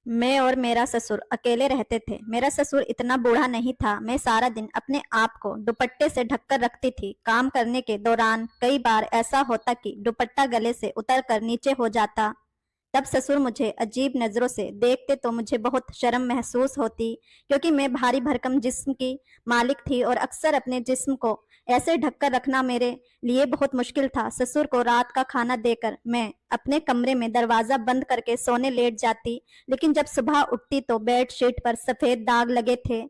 मैं और मेरा ससुर अकेले रहते थे। मेरा ससुर इतना बूढ़ा नहीं था। मैं सारा दिन अपने आप को दुपट्टे से ढककर रखती थी। काम करने के दौरान कई बार ऐसा होता कि दुपट्टा गले से उतरकर नीचे हो जाता। तब ससुर मुझे अजीब नजरों से देखते तो मुझे बहुत शर्म महसूस होती, क्योंकि मैं भारी भरकम जिस्म की मालिक थी और अक्सर अपने जिस्म को ऐसे ढककर रखना मेरे लिए बहुत मुश्किल था। ससुर को रात का खाना देकर मैं अपने कमरे में दरवाजा बंद करके सोने लेट जाती, लेकिन जब सुबह उठती तो बेडशीट पर सफेद दाग लगे थे।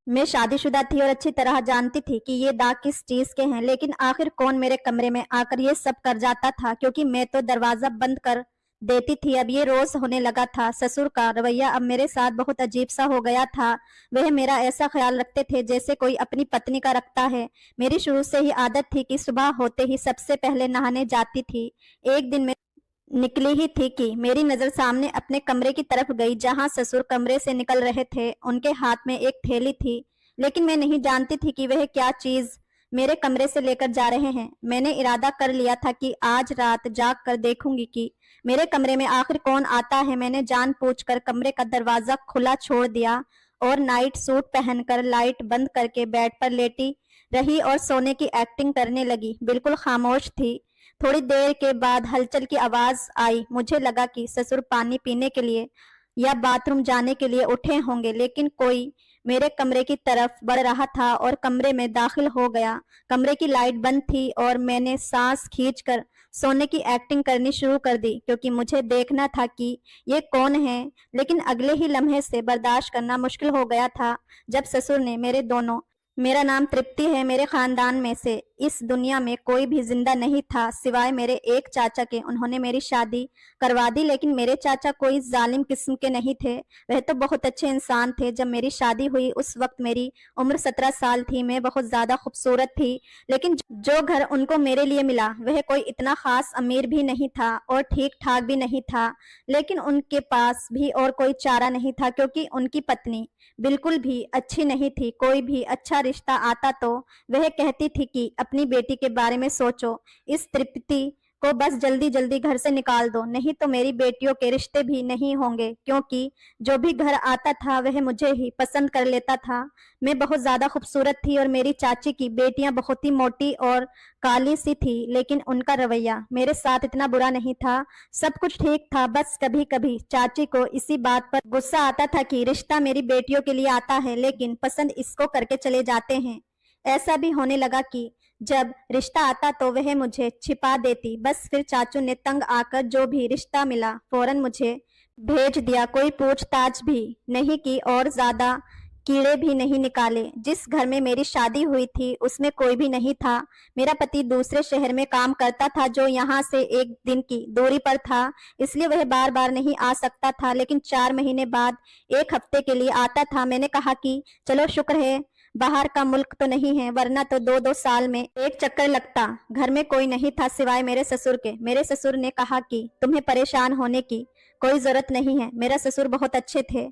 मैं शादीशुदा थी और अच्छी तरह जानती थी कि ये दाग किस चीज के हैं, लेकिन आखिर कौन मेरे कमरे में आकर ये सब कर जाता था, क्योंकि मैं तो दरवाजा बंद कर देती थी। अब ये रोज होने लगा था। ससुर का रवैया अब मेरे साथ बहुत अजीब सा हो गया था। वह मेरा ऐसा ख्याल रखते थे जैसे कोई अपनी पत्नी का रखता है। मेरी शुरू से ही आदत थी कि सुबह होते ही सबसे पहले नहाने जाती थी। एक दिन मैं निकली ही थी कि मेरी नजर सामने अपने कमरे की तरफ गई, जहां ससुर कमरे से निकल रहे थे। उनके हाथ में एक थैली थी, लेकिन मैं नहीं जानती थी कि वह क्या चीज मेरे कमरे से लेकर जा रहे हैं। मैंने इरादा कर लिया था कि आज रात जाग कर देखूंगी कि मेरे कमरे में आखिर कौन आता है। मैंने जानबूझकर कमरे का दरवाजा खुला छोड़ दिया और नाइट सूट पहनकर लाइट बंद करके बेड पर लेटी रही और सोने की एक्टिंग करने लगी। बिल्कुल खामोश थी। थोड़ी देर के बाद हलचल की आवाज आई। मुझे लगा कि ससुर पानी पीने के लिए या बाथरूम जाने के लिए उठे होंगे, लेकिन कोई मेरे कमरे की तरफ बढ़ रहा था और कमरे में दाखिल हो गया। कमरे की लाइट बंद थी और मैंने सांस खींचकर सोने की एक्टिंग करनी शुरू कर दी, क्योंकि मुझे देखना था कि ये कौन है। लेकिन अगले ही लम्हे से बर्दाश्त करना मुश्किल हो गया था, जब ससुर ने मेरे दोनों मेरा नाम तृप्ति है। मेरे खानदान में से इस दुनिया में कोई भी जिंदा नहीं था सिवाय मेरे एक चाचा के। उन्होंने मेरी शादी करवा दी, लेकिन मेरे चाचा कोई जालिम किस्म के नहीं थे। वह तो बहुत अच्छे इंसान थे। जब मेरी शादी हुई उस वक्त मेरी उम्र 17 साल थी। मैं बहुत ज्यादा खूबसूरत थी, लेकिन जो घर उनको मेरे लिए मिला वह कोई इतना खास अमीर भी नहीं था और ठीक ठाक भी नहीं था। लेकिन उनके पास भी और कोई चारा नहीं था, क्योंकि उनकी पत्नी बिल्कुल भी अच्छी नहीं थी। कोई भी अच्छा रिश्ता आता तो वह कहती थी कि अपनी बेटी के बारे में सोचो, इस तृप्ति को बस जल्दी जल्दी घर से निकाल दो, नहीं तो मेरी बेटियों के रिश्ते भी नहीं होंगे। क्योंकि जो भी घर आता था वह मुझे ही पसंद कर लेता था। मैं बहुत ज्यादा खूबसूरत थी और मेरी चाची की बेटियां बहुत ही मोटी और काली सी थी, लेकिन उनका रवैया मेरे साथ इतना बुरा नहीं था। सब कुछ ठीक था, बस कभी कभी चाची को इसी बात पर गुस्सा आता था कि रिश्ता मेरी बेटियों के लिए आता है, लेकिन पसंद इसको करके चले जाते हैं। ऐसा भी होने लगा कि जब रिश्ता आता तो वह मुझे छिपा देती। बस फिर चाचू ने तंग आकर जो भी रिश्ता मिला फौरन मुझे भेज दिया। कोई पूछताछ भी नहीं की और ज्यादा कीड़े भी नहीं निकाले। जिस घर में मेरी शादी हुई थी उसमें कोई भी नहीं था। मेरा पति दूसरे शहर में काम करता था, जो यहाँ से एक दिन की दूरी पर था, इसलिए वह बार बार नहीं आ सकता था, लेकिन 4 महीने बाद एक हफ्ते के लिए आता था। मैंने कहा कि चलो शुक्र है बाहर का मुल्क तो नहीं है, वरना तो 2-2 साल में एक चक्कर लगता। घर में कोई नहीं था सिवाय मेरे ससुर के। मेरे ससुर ने कहा कि तुम्हें परेशान होने की कोई जरूरत नहीं है। मेरा ससुर बहुत अच्छे थे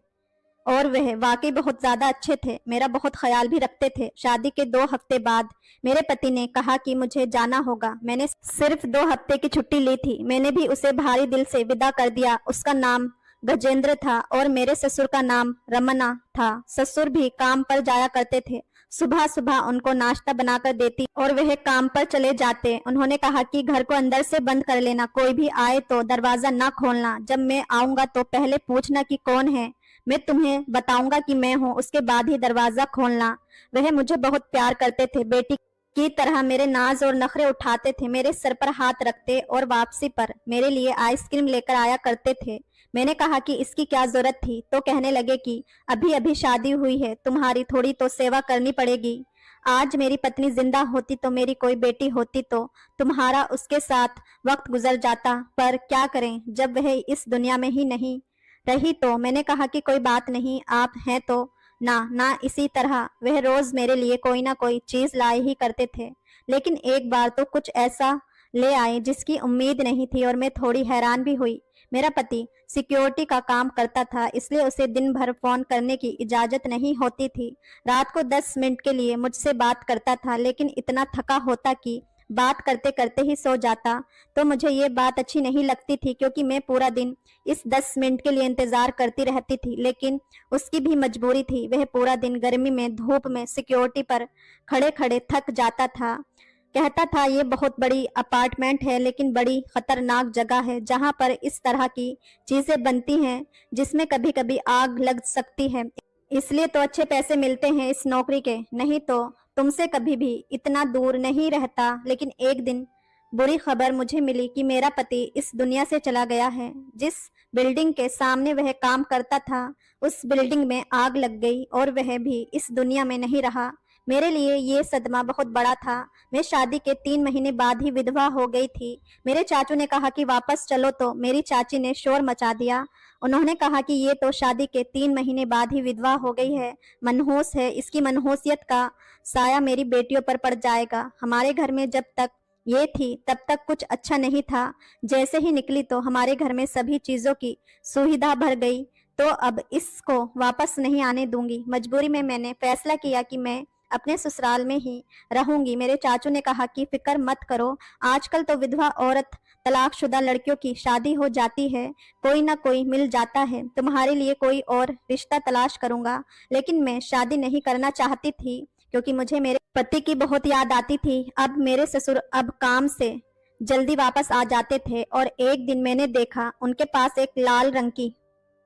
और वह वाकई बहुत ज्यादा अच्छे थे। मेरा बहुत ख्याल भी रखते थे। शादी के 2 हफ्ते बाद मेरे पति ने कहा कि मुझे जाना होगा। मैंने सिर्फ 2 हफ्ते की छुट्टी ली थी। मैंने भी उसे भारी दिल से विदा कर दिया। उसका नाम गजेंद्र था और मेरे ससुर का नाम रमना था। ससुर भी काम पर जाया करते थे। सुबह सुबह उनको नाश्ता बनाकर देती और वह काम पर चले जाते। उन्होंने कहा कि घर को अंदर से बंद कर लेना, कोई भी आए तो दरवाजा ना खोलना। जब मैं आऊंगा तो पहले पूछना कि कौन है। मैं तुम्हें बताऊंगा कि मैं हूँ, उसके बाद ही दरवाजा खोलना। वह मुझे बहुत प्यार करते थे। बेटी की तरह मेरे नाज और नखरे उठाते थे। मेरे सर पर हाथ रखते और वापसी पर मेरे लिए आइसक्रीम लेकर आया करते थे। मैंने कहा कि इसकी क्या जरूरत थी, तो कहने लगे कि अभी अभी शादी हुई है, तुम्हारी थोड़ी तो सेवा करनी पड़ेगी। आज मेरी पत्नी जिंदा होती तो मेरी कोई बेटी होती तो तुम्हारा उसके साथ वक्त गुजर जाता, पर क्या करें जब वह इस दुनिया में ही नहीं रही। तो मैंने कहा कि कोई बात नहीं, आप हैं तो ना ना। इसी तरह वह रोज मेरे लिए कोई ना कोई चीज लाए ही करते थे, लेकिन एक बार तो कुछ ऐसा ले आए जिसकी उम्मीद नहीं थी और मैं थोड़ी हैरान भी हुई। मेरा पति सिक्योरिटी का काम करता था, इसलिए उसे दिन भर फोन करने की इजाजत नहीं होती थी। रात को 10 मिनट के लिए मुझसे बात करता था, लेकिन इतना थका होता कि बात करते करते ही सो जाता तो मुझे ये बात अच्छी नहीं लगती थी, क्योंकि मैं पूरा दिन इस 10 मिनट के लिए इंतजार करती रहती थी। लेकिन उसकी भी मजबूरी थी। वह पूरा दिन गर्मी में धूप में सिक्योरिटी पर खड़े खड़े थक जाता था। कहता था ये बहुत बड़ी अपार्टमेंट है, लेकिन बड़ी खतरनाक जगह है जहां पर इस तरह की चीजें बनती हैं जिसमें कभी कभी आग लग सकती है। इसलिए तो अच्छे पैसे मिलते हैं इस नौकरी के, नहीं तो तुमसे कभी भी इतना दूर नहीं रहता। लेकिन एक दिन बुरी खबर मुझे मिली कि मेरा पति इस दुनिया से चला गया है। जिस बिल्डिंग के सामने वह काम करता था उस बिल्डिंग में आग लग गई और वह भी इस दुनिया में नहीं रहा। मेरे लिए ये सदमा बहुत बड़ा था। मैं शादी के 3 महीने बाद ही विधवा हो गई थी। मेरे चाचू ने कहा कि वापस चलो, तो मेरी चाची ने शोर मचा दिया। उन्होंने कहा कि ये तो शादी के 3 महीने बाद ही विधवा हो गई है, मनहूस है, इसकी मनहूसियत का साया मेरी बेटियों पर पड़ जाएगा। हमारे घर में जब तक ये थी तब तक कुछ अच्छा नहीं था। जैसे ही निकली तो हमारे घर में सभी चीजों की सुविधा भर गई, तो अब इसको वापस नहीं आने दूंगी। मजबूरी में मैंने फैसला किया कि मैं अपने ससुराल में ही रहूंगी। मेरे चाचू ने कहा कि फिक्र मत करो, आजकल तो विधवा औरत तलाकशुदा लड़कियों की शादी हो जाती है, कोई ना कोई मिल जाता है। तुम्हारे लिए कोई और रिश्ता तलाश करूंगा। लेकिन मैं शादी नहीं करना चाहती थी, क्योंकि मुझे मेरे पति की बहुत याद आती थी। अब मेरे ससुर अब काम से जल्दी वापस आ जाते थे और एक दिन मैंने देखा उनके पास एक लाल रंग की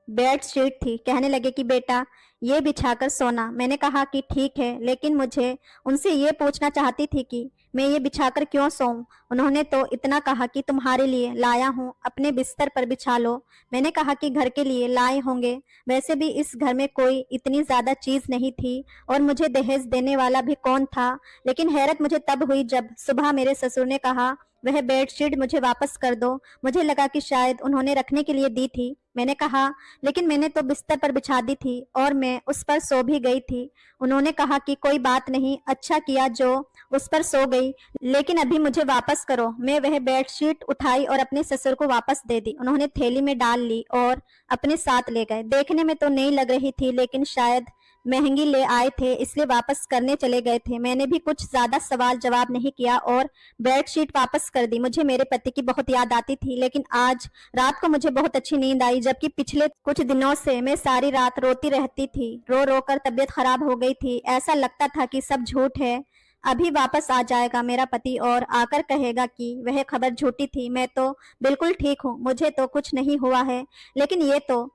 बेड शीट थी। कहने लगे कि बेटा ये बिछाकर सोना। मैंने कहा कि ठीक है, लेकिन मुझे उनसे ये पूछना चाहती थी कि मैं ये बिछाकर क्यों सोऊं। उन्होंने तो इतना कहा कि तुम्हारे लिए लाया हूं, अपने बिस्तर पर बिछा लो। मैंने कहा कि घर के लिए लाए होंगे, वैसे भी इस घर में कोई इतनी ज्यादा चीज नहीं थी और मुझे दहेज देने वाला भी कौन था। लेकिन हैरत मुझे तब हुई जब सुबह मेरे ससुर ने कहा वह बेडशीट मुझे वापस कर दो। मुझे लगा कि शायद उन्होंने रखने के लिए दी थी। मैंने कहा लेकिन मैंने तो बिस्तर पर बिछा दी थी और मैं उस पर सो भी गई थी। उन्होंने कहा कि कोई बात नहीं, अच्छा किया जो उस पर सो गई, लेकिन अभी मुझे वापस करो। मैं वह बेडशीट उठाई और अपने ससुर को वापस दे दी। उन्होंने थैली में डाल ली और अपने साथ ले गए। देखने में तो नई लग रही थी, लेकिन शायद महंगी ले आए थे इसलिए वापस करने चले गए थे। मैंने भी कुछ ज्यादा सवाल जवाब नहीं किया और बेडशीट वापस कर दी। मुझे मेरे पति की बहुत याद आती थी, लेकिन आज रात को मुझे बहुत अच्छी नींद आई, जबकि पिछले कुछ दिनों से मैं सारी रात रोती रहती थी। रो रो कर तबीयत खराब हो गई थी। ऐसा लगता था कि सब झूठ है। अभी वापस आ जाएगा मेरा पति और आकर कहेगा कि वह खबर झूठी थी। मैं तो बिल्कुल ठीक हूँ, मुझे तो कुछ नहीं हुआ है। लेकिन ये तो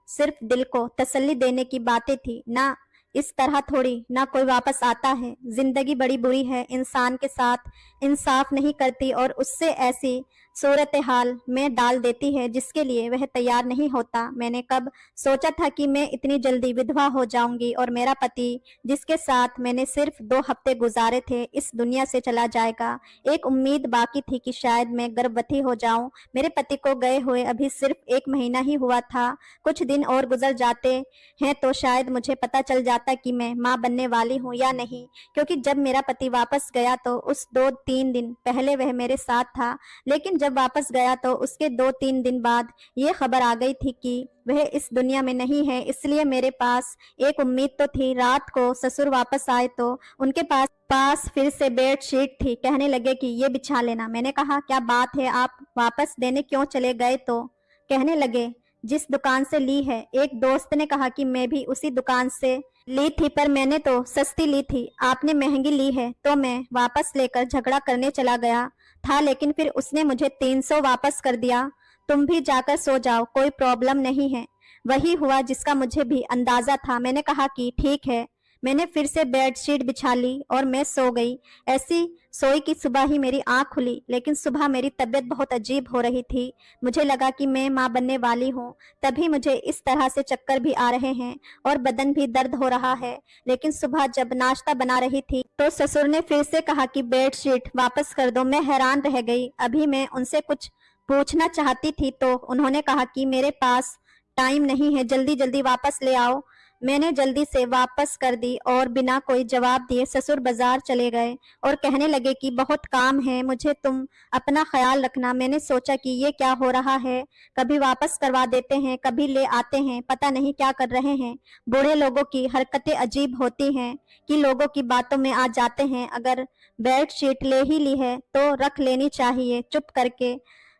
सिर्फ दिल को तसल्ली देने की बातें थी ना। इस तरह थोड़ी ना कोई वापस आता है। जिंदगी बड़ी बुरी है, इंसान के साथ इंसाफ नहीं करती और उससे ऐसी सूरत हाल में डाल देती है जिसके लिए वह तैयार नहीं होता। मैंने कब सोचा था कि मैं इतनी जल्दी विधवा हो जाऊंगी और मेरा पति, जिसके साथ मैंने सिर्फ 2 हफ्ते गुजारे थे, इस दुनिया से चला जाएगा। एक उम्मीद बाकी थी कि शायद मैं गर्भवती हो जाऊं। मेरे पति को गए हुए अभी सिर्फ 1 महीना ही हुआ था। कुछ दिन और गुजर जाते हैं तो शायद मुझे पता चल जाता कि मैं माँ बनने वाली हूँ या नहीं, क्योंकि जब मेरा पति वापस गया तो उस 2-3 दिन पहले वह मेरे साथ था। लेकिन जब वापस गया तो उसके 2-3 दिन बाद ये खबर आ गई थी कि वह इस दुनिया में नहीं है। इसलिए मेरे पास एक उम्मीद तो थी। रात को ससुर वापस आए तो उनके पास फिर से बेड शीट थी। कहने लगे कि ये बिछा लेना। मैंने कहा क्या बात है, आप वापस देने क्यों चले गए? तो कहने लगे जिस दुकान से ली है। एक दोस्त ने कहा कि मैं भी उसी दुकान से ली थी, पर मैंने तो सस्ती ली थी, आपने महंगी ली है। तो मैं वापस लेकर झगड़ा करने चला गया था, लेकिन फिर उसने मुझे 300 वापस कर दिया। तुम भी जाकर सो जाओ, कोई प्रॉब्लम नहीं है। वही हुआ जिसका मुझे भी अंदाजा था। मैंने कहा कि ठीक है। मैंने फिर से बेडशीट बिछा ली और मैं सो गई। ऐसी सोई कि सुबह ही मेरी आंख खुली, लेकिन सुबह मेरी तबीयत बहुत अजीब हो रही थी। मुझे लगा कि मैं माँ बनने वाली हूँ। तभी मुझे इस तरह से चक्कर भी आ रहे हैं और बदन भी दर्द हो रहा है। लेकिन सुबह जब नाश्ता बना रही थी तो ससुर ने फिर से कहा कि बेडशीट वापस कर दो। मैं हैरान रह गई। अभी मैं उनसे कुछ पूछना चाहती थी तो उन्होंने कहा कि मेरे पास टाइम नहीं है, जल्दी जल्दी वापस ले आओ। मैंने जल्दी से वापस कर दी और बिना कोई जवाब दिए ससुर बाजार चले गए और कहने लगे कि बहुत काम है मुझे, तुम अपना ख्याल रखना। मैंने सोचा कि ये क्या हो रहा है, कभी वापस करवा देते हैं कभी ले आते हैं, पता नहीं क्या कर रहे हैं। बूढ़े लोगों की हरकतें अजीब होती हैं कि लोगों की बातों में आ जाते हैं। अगर बेडशीट ले ही ली है तो रख लेनी चाहिए चुप करके।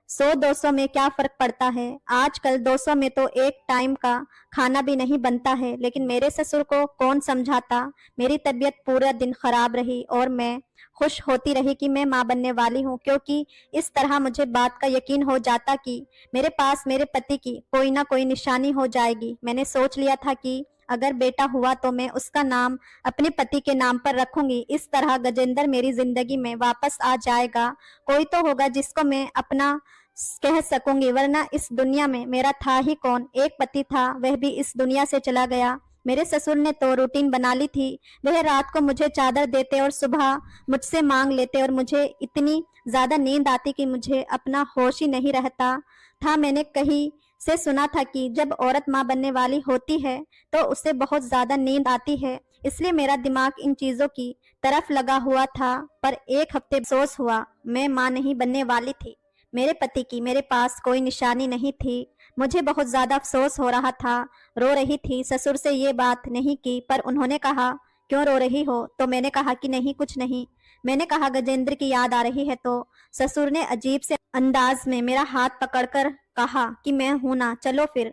100-200 में क्या फर्क पड़ता है, आजकल 200 में तो एक टाइम का खाना भी नहीं बनता है। लेकिन मेरे ससुर को कौन समझाता। मेरी तबीयत पूरा दिन खराब रही और मैं खुश होती रही कि मैं माँ बनने वाली हूँ, क्योंकि इस तरह मुझे बात का यकीन हो जाता कि मेरे पास मेरे पति की कोई ना कोई निशानी हो जाएगी। मैंने सोच लिया था कि अगर बेटा हुआ तो मैं उसका नाम अपने पति के नाम पर रखूंगी। इस तरह गजेंद्र मेरी जिंदगी में वापस आ जाएगा। कोई तो होगा जिसको मैं अपना कह सकूंगी, वरना इस दुनिया में मेरा था ही कौन। एक पति था, वह भी इस दुनिया से चला गया। मेरे ससुर ने तो रूटीन बना ली थी। वह रात को मुझे चादर देते और सुबह मुझसे मांग लेते और मुझे इतनी ज्यादा नींद आती कि मुझे अपना होश ही नहीं रहता था। मैंने कहीं से सुना था कि जब औरत माँ बनने वाली होती है तो उसे बहुत ज्यादा नींद आती है, इसलिए मेरा दिमाग इन चीजों की तरफ लगा हुआ था। पर एक हफ्ते अफसोस हुआ, मैं माँ नहीं बनने वाली थी। मेरे पति की मेरे पास कोई निशानी नहीं थी। मुझे बहुत ज्यादा अफसोस हो रहा था। रो रही थी। ससुर से ये बात नहीं की, पर उन्होंने कहा क्यों रो रही हो, तो मैंने कहा कि नहीं कुछ नहीं। मैंने कहा गजेंद्र की याद आ रही है, तो ससुर ने अजीब से अंदाज में मेरा हाथ पकड़कर कहा कि मैं हूं ना, चलो फिर।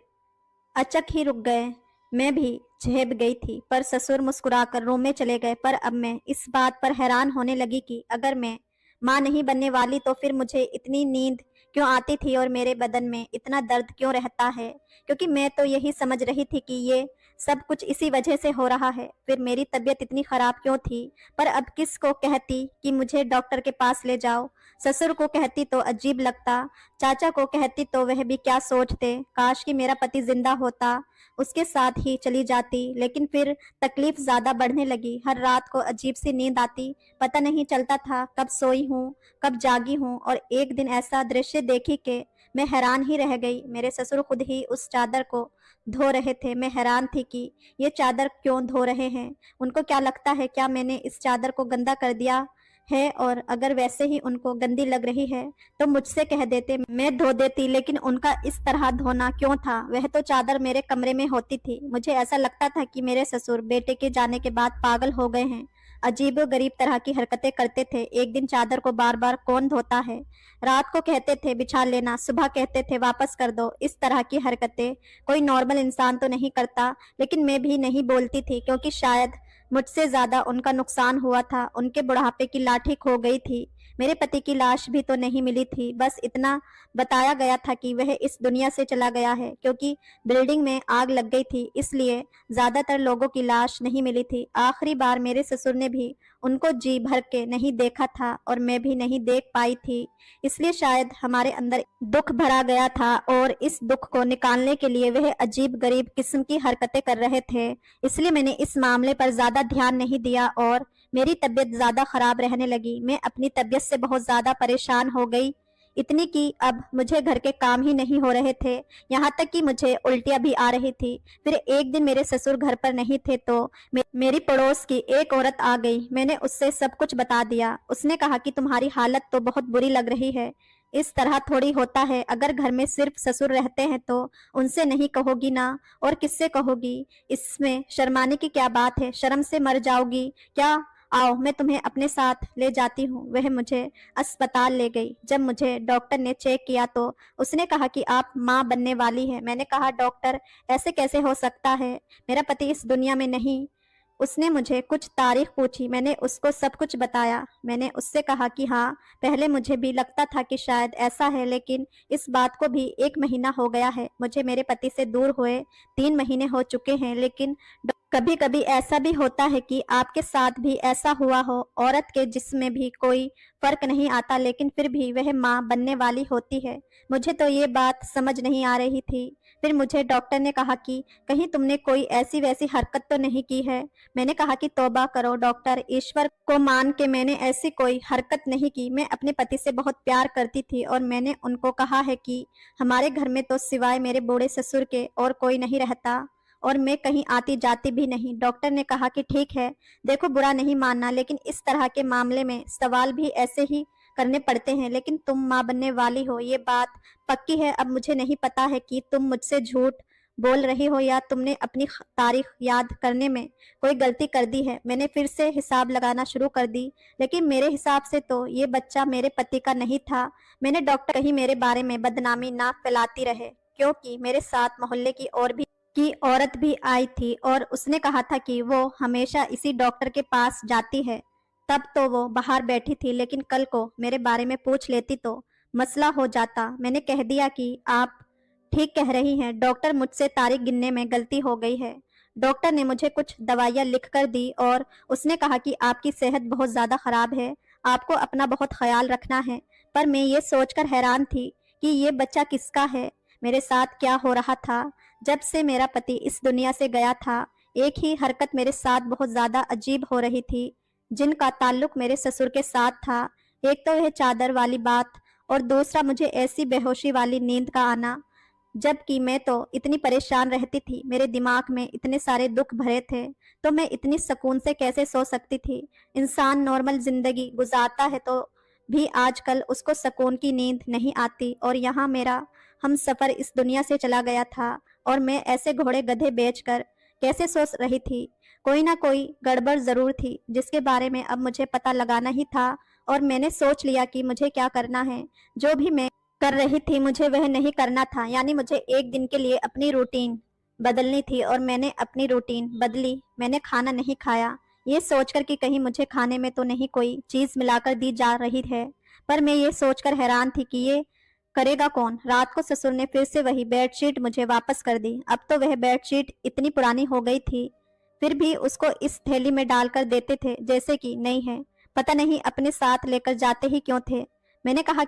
अचक ही रुक गए। मैं भी झेप गई थी, पर ससुर मुस्कुराकर रूम में चले गए। पर अब मैं इस बात पर हैरान होने लगी कि अगर मैं माँ नहीं बनने वाली तो फिर मुझे इतनी नींद क्यों आती थी और मेरे बदन में इतना दर्द क्यों रहता है, क्योंकि मैं तो यही समझ रही थी कि ये सब कुछ इसी वजह से हो रहा है। फिर मेरी तबीयत इतनी खराब क्यों थी। पर अब किस को कहती कि मुझे डॉक्टर के पास ले जाओ। ससुर को कहती तो अजीब लगता, चाचा को कहती तो वह भी क्या सोचते। काश कि मेरा पति जिंदा होता, उसके साथ ही चली जाती। लेकिन फिर तकलीफ ज्यादा बढ़ने लगी। हर रात को अजीब सी नींद आती, पता नहीं चलता था कब सोई हूँ कब जागी हूँ। और एक दिन ऐसा दृश्य देखी कि मैं हैरान ही रह गई। मेरे ससुर खुद ही उस चादर को धो रहे थे। मैं हैरान थी कि ये चादर क्यों धो रहे हैं। उनको क्या लगता है, क्या मैंने इस चादर को गंदा कर दिया है, और अगर वैसे ही उनको गंदी लग रही है तो मुझसे कह देते, मैं धो देती। लेकिन उनका इस तरह धोना क्यों था। वह तो चादर मेरे कमरे में होती थी। मुझे ऐसा लगता था कि मेरे ससुर बेटे के जाने के बाद पागल हो गए हैं। अजीब गरीब तरह की हरकतें करते थे। एक दिन चादर को बार बार कौन धोता है। रात को कहते थे बिछा लेना, सुबह कहते थे वापस कर दो। इस तरह की हरकतें कोई नॉर्मल इंसान तो नहीं करता। लेकिन मैं भी नहीं बोलती थी, क्योंकि शायद मुझसे ज्यादा उनका नुकसान हुआ था। उनके बुढ़ापे की लाठी खो गई थी। मेरे पति की लाश भी तो नहीं मिली थी। बस इतना बताया गया था कि वह इस दुनिया से चला गया है। क्योंकि बिल्डिंग में आग लग गई थी, इसलिए ज्यादातर लोगों की लाश नहीं मिली थी। आखिरी बार मेरे ससुर ने भी उनको जी भर के नहीं देखा था और मैं भी नहीं देख पाई थी। इसलिए शायद हमारे अंदर दुख भरा गया था और इस दुख को निकालने के लिए वह अजीब गरीब किस्म की हरकतें कर रहे थे। इसलिए मैंने इस मामले पर ज्यादा ध्यान नहीं दिया और मेरी तबीयत ज्यादा खराब रहने लगी। मैं अपनी तबीयत से बहुत ज्यादा परेशान हो गई, इतनी कि अब मुझे घर के काम ही नहीं हो रहे थे। यहाँ तक कि मुझे उल्टियाँ भी आ रही थी। फिर एक दिन मेरे ससुर घर पर नहीं थे तो मेरी पड़ोस की एक औरत आ गई। मैंने उससे सब कुछ बता दिया। उसने कहा कि तुम्हारी हालत तो बहुत बुरी लग रही है, इस तरह थोड़ी होता है। अगर घर में सिर्फ ससुर रहते हैं तो उनसे नहीं कहोगी ना, और किससे कहोगी। इसमें शर्माने की क्या बात है, शर्म से मर जाओगी क्या। आओ मैं तुम्हें अपने साथ ले जाती हूँ। वह मुझे अस्पताल ले गई। जब मुझे डॉक्टर ने चेक किया तो उसने कहा कि आप माँ बनने वाली हैं। मैंने कहा डॉक्टर ऐसे कैसे हो सकता है, मेरा पति इस दुनिया में नहीं। उसने मुझे कुछ तारीख पूछी, मैंने उसको सब कुछ बताया। मैंने उससे कहा कि हाँ, पहले मुझे भी लगता था कि शायद ऐसा है, लेकिन इस बात को भी 1 महीना हो गया है। मुझे मेरे पति से दूर हुए 3 महीने हो चुके हैं। लेकिन कभी कभी ऐसा भी होता है कि आपके साथ भी ऐसा हुआ हो। औरत के जिस्म में भी कोई फर्क नहीं आता, लेकिन फिर भी वह माँ बनने वाली होती है। मुझे तो ये बात समझ नहीं आ रही थी। फिर मुझे डॉक्टर ने कहा कि कहीं तुमने कोई ऐसी वैसी हरकत तो नहीं की है। मैंने कहा कि तौबा करो डॉक्टर, ईश्वर को मान के मैंने ऐसी कोई हरकत नहीं की। मैं अपने पति से बहुत प्यार करती थी और मैंने उनको कहा है कि हमारे घर में तो सिवाय मेरे बूढ़े ससुर के और कोई नहीं रहता। और मैं कहीं आती जाती भी नहीं। डॉक्टर ने कहा कि ठीक है, देखो बुरा नहीं मानना, लेकिन इस तरह के मामले में सवाल भी ऐसे ही करने पड़ते हैं। लेकिन तुम माँ बनने वाली हो, ये बात पक्की है। अब मुझे नहीं पता है कि तुम मुझसे झूठ बोल रही हो या तुमने अपनी तारीख याद करने में कोई गलती कर दी है। मैंने फिर से हिसाब लगाना शुरू कर दी, लेकिन मेरे हिसाब से तो ये बच्चा मेरे पति का नहीं था। मैंने डॉक्टर कहीं मेरे बारे में बदनामी ना फैलाती रहे, क्योंकि मेरे साथ मोहल्ले की औरत भी आई थी और उसने कहा था कि वो हमेशा इसी डॉक्टर के पास जाती है। तब तो वो बाहर बैठी थी, लेकिन कल को मेरे बारे में पूछ लेती तो मसला हो जाता। मैंने कह दिया कि आप ठीक कह रही हैं डॉक्टर, मुझसे तारीख गिनने में गलती हो गई है। डॉक्टर ने मुझे कुछ दवाइयाँ लिख कर दी और उसने कहा कि आपकी सेहत बहुत ज़्यादा ख़राब है, आपको अपना बहुत ख्याल रखना है। पर मैं ये सोचकर हैरान थी कि ये बच्चा किसका है, मेरे साथ क्या हो रहा था। जब से मेरा पति इस दुनिया से गया था, एक ही हरकत मेरे साथ बहुत ज़्यादा अजीब हो रही थी, जिनका ताल्लुक मेरे ससुर के साथ था। एक तो वह चादर वाली बात और दूसरा मुझे ऐसी बेहोशी वाली नींद का आना। जबकि मैं तो इतनी परेशान रहती थी, मेरे दिमाग में इतने सारे दुख भरे थे, तो मैं इतनी सुकून से कैसे सो सकती थी। इंसान नॉर्मल जिंदगी गुजारता है तो भी आजकल उसको सुकून की नींद नहीं आती, और यहाँ मेरा हम सफ़र इस दुनिया से चला गया था और मैं ऐसे घोड़े गधे बेचकर कैसे सो रही थी। कोई ना कोई गड़बड़ ज़रूर थी, जिसके बारे में अब मुझे पता लगाना ही था। और मैंने सोच लिया कि मुझे क्या करना है। जो भी मैं कर रही थी मुझे वह नहीं करना था, यानी मुझे एक दिन के लिए अपनी रूटीन बदलनी थी, और मैंने अपनी रूटीन बदली। मैंने खाना नहीं खाया, ये सोचकर कि कहीं मुझे खाने में तो नहीं कोई चीज़ मिलाकर दी जा रही है। पर मैं ये सोचकर हैरान थी कि ये करेगा कौन। रात को ससुर ने फिर से वही बेडशीट मुझे वापस कर दी। अब तो वह बेडशीट इतनी पुरानी हो गई थी, फिर भी उसको इस थैली में डालकर देते थे जैसे कि नई है। पता नहीं अपने साथ लेकर जाते ही क्यों थे। मैंने कहा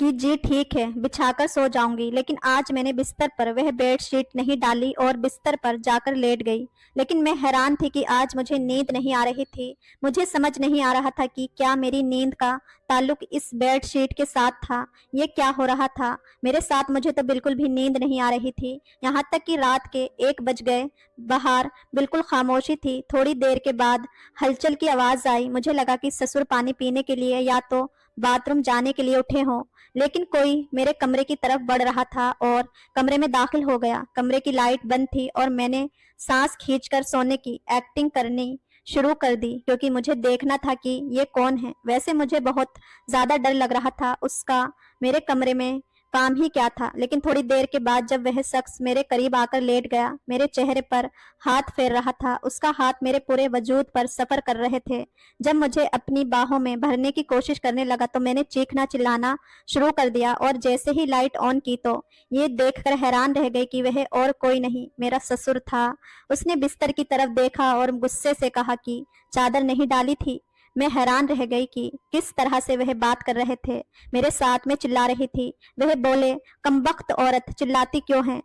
कि जी ठीक है, बिछाकर सो जाऊंगी, लेकिन आज मैंने बिस्तर पर वह बेडशीट नहीं डाली और बिस्तर पर जाकर लेट गई। लेकिन मैं हैरान थी कि आज मुझे नींद नहीं आ रही थी। मुझे समझ नहीं आ रहा था कि क्या मेरी नींद का ताल्लुक इस बेडशीट के साथ था। ये क्या हो रहा था मेरे साथ, मुझे तो बिल्कुल भी नींद नहीं आ रही थी। यहाँ तक कि रात के 1 बज गए, बाहर बिल्कुल खामोशी थी। थोड़ी देर के बाद हलचल की आवाज़ आई। मुझे लगा कि ससुर पानी पीने के लिए या तो बाथरूम जाने के लिए उठे हों, लेकिन कोई मेरे कमरे की तरफ बढ़ रहा था और कमरे में दाखिल हो गया। कमरे की लाइट बंद थी और मैंने सांस खींचकर सोने की एक्टिंग करनी शुरू कर दी, क्योंकि मुझे देखना था कि ये कौन है। वैसे मुझे बहुत ज़्यादा डर लग रहा था, उसका मेरे कमरे में काम ही क्या था। लेकिन थोड़ी देर के बाद जब वह शख्स मेरे करीब आकर लेट गया, मेरे चेहरे पर हाथ फेर रहा था, उसका हाथ मेरे पूरे वजूद पर सफ़र कर रहे थे। जब मुझे अपनी बाहों में भरने की कोशिश करने लगा तो मैंने चीखना चिल्लाना शुरू कर दिया, और जैसे ही लाइट ऑन की तो ये देखकर हैरान रह गई कि वह और कोई नहीं, मेरा ससुर था। उसने बिस्तर की तरफ देखा और गुस्से से कहा कि चादर नहीं डाली थी। मैं हैरान रह गई कि किस तरह से वह बात कर रहे थे। मेरे साथ में चिल्ला रही थी। वह बोले, कमबख्त औरत, चिल्लाती क्यों है,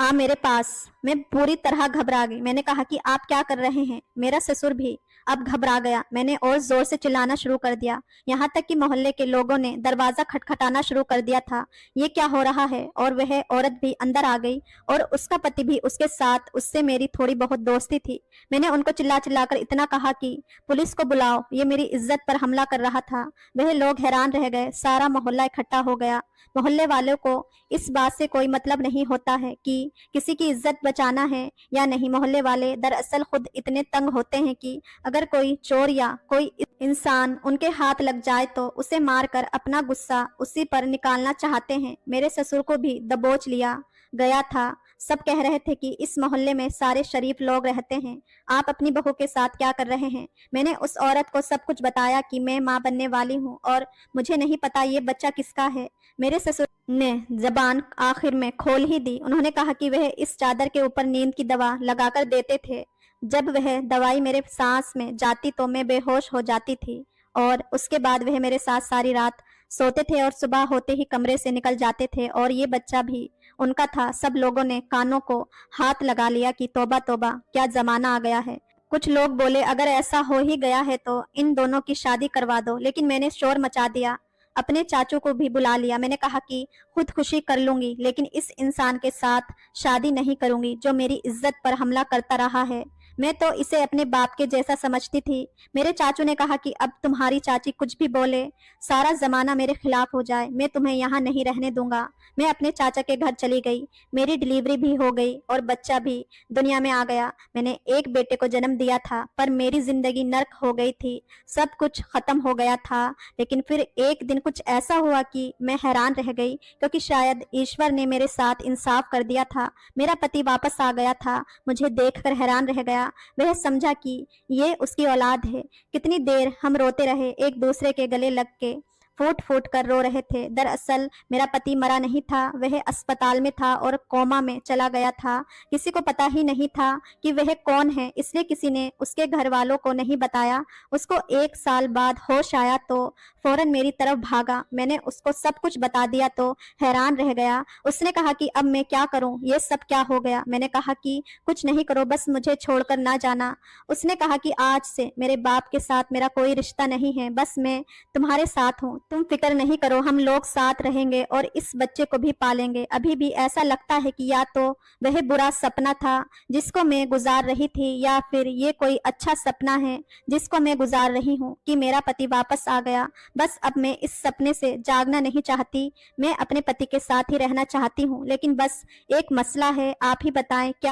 आ मेरे पास। मैं पूरी तरह घबरा गई। मैंने कहा कि आप क्या कर रहे हैं। मेरा ससुर भी अब घबरा गया। मैंने और जोर से चिल्लाना शुरू कर दिया, यहाँ तक कि मोहल्ले के लोगों ने दरवाजा खटखटाना शुरू कर दिया था। ये क्या हो रहा है। और वह औरत भी अंदर आ गई और उसका पति भी उसके साथ। उससे मेरी थोड़ी बहुत दोस्ती थी। मैंने उनको चिल्ला चिल्लाकर इतना कहा कि पुलिस को बुलाओ, ये मेरी इज्जत पर हमला कर रहा था। वह लोग हैरान रह गए। सारा मोहल्ला इकट्ठा हो गया। मोहल्ले वालों को इस बात से कोई मतलब नहीं होता है कि किसी की इज्जत बचाना है या नहीं। मोहल्ले वाले दरअसल खुद इतने तंग होते हैं कि अगर कोई चोर या कोई इंसान उनके हाथ लग जाए तो उसे मारकर अपना गुस्सा उसी पर निकालना चाहते हैं। मेरे ससुर को भी दबोच लिया गया था। सब कह रहे थे कि इस मोहल्ले में सारे शरीफ लोग रहते हैं, आप अपनी बहू के साथ क्या कर रहे हैं। मैंने उस औरत को सब कुछ बताया कि मैं माँ बनने वाली हूँ और मुझे नहीं पता ये बच्चा किसका है। मेरे ससुर ने जबान आखिर में खोल ही दी। उन्होंने कहा कि वह इस चादर के ऊपर नींद की दवा लगाकर देते थे। जब वह दवाई मेरे सांस में जाती तो मैं बेहोश हो जाती थी, और उसके बाद वह मेरे साथ सारी रात सोते थे और सुबह होते ही कमरे से निकल जाते थे। और ये बच्चा भी उनका था। सब लोगों ने कानों को हाथ लगा लिया कि तौबा तौबा, क्या जमाना आ गया है। कुछ लोग बोले, अगर ऐसा हो ही गया है तो इन दोनों की शादी करवा दो। लेकिन मैंने शोर मचा दिया, अपने चाचू को भी बुला लिया। मैंने कहा कि खुदकुशी कर लूंगी, लेकिन इस इंसान के साथ शादी नहीं करूंगी जो मेरी इज्जत पर हमला करता रहा है। मैं तो इसे अपने बाप के जैसा समझती थी। मेरे चाचू ने कहा कि अब तुम्हारी चाची कुछ भी बोले, सारा जमाना मेरे खिलाफ हो जाए, मैं तुम्हें यहाँ नहीं रहने दूंगा। मैं अपने चाचा के घर चली गई। मेरी डिलीवरी भी हो गई और बच्चा भी दुनिया में आ गया। मैंने एक बेटे को जन्म दिया था, पर मेरी जिंदगी नर्क हो गई थी। सब कुछ खत्म हो गया था। लेकिन फिर एक दिन कुछ ऐसा हुआ कि मैं हैरान रह गई, क्योंकि शायद ईश्वर ने मेरे साथ इंसाफ कर दिया था। मेरा पति वापस आ गया था। मुझे देखकर हैरान रह गया। वह समझा कि ये उसकी औलाद है। कितनी देर हम रोते रहे, एक दूसरे के गले लग के फूट फूट कर रो रहे थे। दरअसल मेरा पति मरा नहीं था, वह अस्पताल में था और कोमा में चला गया था। किसी को पता ही नहीं था कि वह कौन है, इसलिए किसी ने उसके घर वालों को नहीं बताया। उसको 1 साल बाद होश आया तो फौरन मेरी तरफ भागा। मैंने उसको सब कुछ बता दिया तो हैरान रह गया। उसने कहा कि अब मैं क्या करूं, ये सब क्या हो गया। मैंने कहा कि कुछ नहीं करो, बस मुझे छोड़कर ना जाना। उसने कहा कि आज से मेरे बाप के साथ मेरा कोई रिश्ता नहीं है, बस मैं तुम्हारे साथ हूँ। तुम फिक्र नहीं करो, हम लोग साथ रहेंगे और इस बच्चे को भी पालेंगे। अभी भी ऐसा लगता है कि या तो वह बुरा सपना था जिसको मैं गुजार रही थी, या फिर ये कोई अच्छा सपना है जिसको मैं गुजार रही हूँ कि मेरा पति वापस आ गया। बस अब मैं इस सपने से जागना नहीं चाहती। मैं अपने पति के साथ ही रहना चाहती हूँ, लेकिन बस एक मसला है। आप ही बताएं क्या